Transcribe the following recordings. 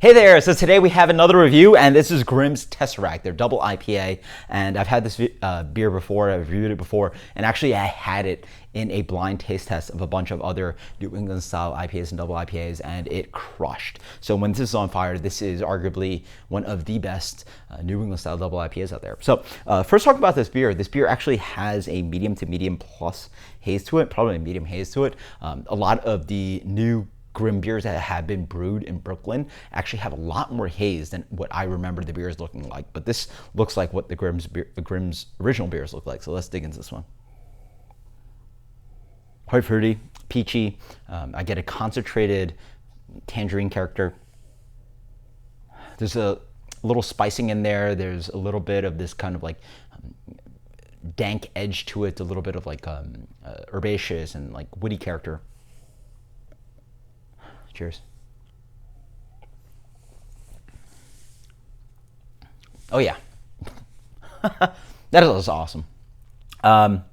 Hey there, so today we have another review, and this is Grimm's Tesseract, their double IPA, and I've had this beer before, I've reviewed it before, and actually I had it in a blind taste test of a bunch of other New England style IPAs and double IPAs, and it crushed. So when this is on fire, this is arguably one of the best New England style double IPAs out there. So first talk about this beer actually has a medium to medium plus haze to it, probably a medium haze to it. A lot of the new Grimm beers that have been brewed in Brooklyn actually have a lot more haze than what I remember the beers looking like. But this looks like what the Grimm's original beers look like. So let's dig into this one. Quite fruity, peachy. I get a concentrated tangerine character. There's a little spicing in there. There's a little bit of this kind of like dank edge to it. A little bit of like herbaceous and like woody character. Cheers. Oh yeah. That is awesome. Wow.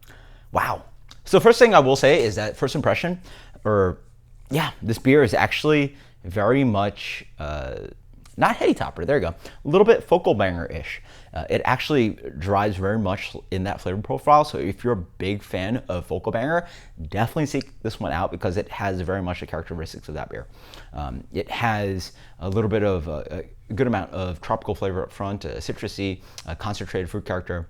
So first thing I will say is that first impression, this beer is actually very much, not heady topper, there you go. A little bit focal banger-ish. It actually drives very much in that flavor profile. So if you're a big fan of focal banger, definitely seek this one out because it has very much the characteristics of that beer. It has a little bit of a good amount of tropical flavor up front, citrusy, concentrated fruit character.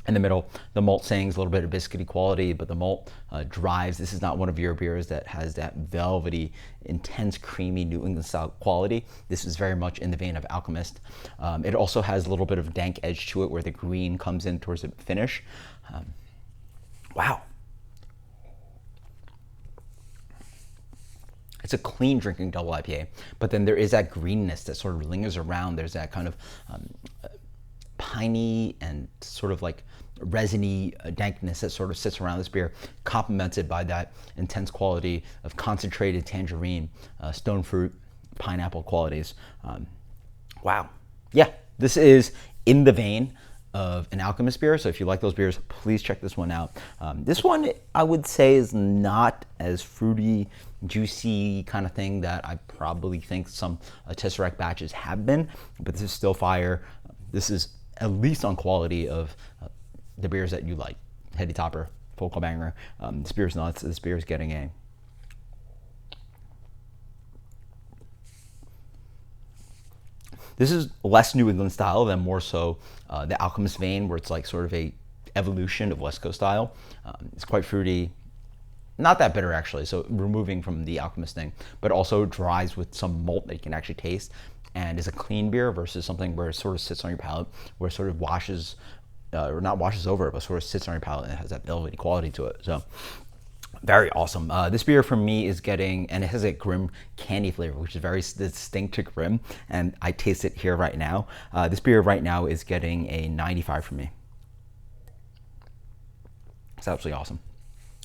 In the middle, the malt sings, a little bit of biscuity quality, but the malt drives. This is not one of your beers that has that velvety, intense, creamy New England style quality. This is very much in the vein of Alchemist. It also has a little bit of dank edge to it where the green comes in towards the finish. Wow. It's a clean drinking double IPA, but then there is that greenness that sort of lingers around. There's that kind of piney and sort of like resiny dankness that sort of sits around this beer, complemented by that intense quality of concentrated tangerine, stone fruit, pineapple qualities. Wow. Yeah, this is in the vein of an Alchemist beer. So if you like those beers, please check this one out. This one, I would say, is not as fruity, juicy kind of thing that I probably think some Tesseract batches have been, but this is still fire. This is at least on quality of the beers that you like. Heady topper, focal banger. This beer is nuts. This beer is getting a This is less New England style than more so the Alchemist vein, where it's like sort of a evolution of West Coast style. It's quite fruity, not that bitter actually, so removing from the Alchemist thing, but also dries with some malt that you can actually taste, and is a clean beer versus something where it sort of sits on your palate, where it sort of washes, or not washes over, but sort of sits on your palate and it has that velvety quality to it. So very awesome. This beer for me is getting, and it has a Grimm candy flavor, which is very distinct to Grimm, and I taste it here right now. This beer right now is getting a 95 from me. It's absolutely awesome.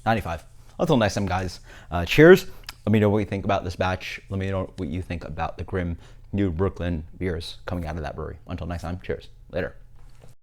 95. Until next time, guys. Cheers. Let me know what you think about this batch. Let me know what you think about the Grimm New Brooklyn beers coming out of that brewery. Until next time, cheers. Later.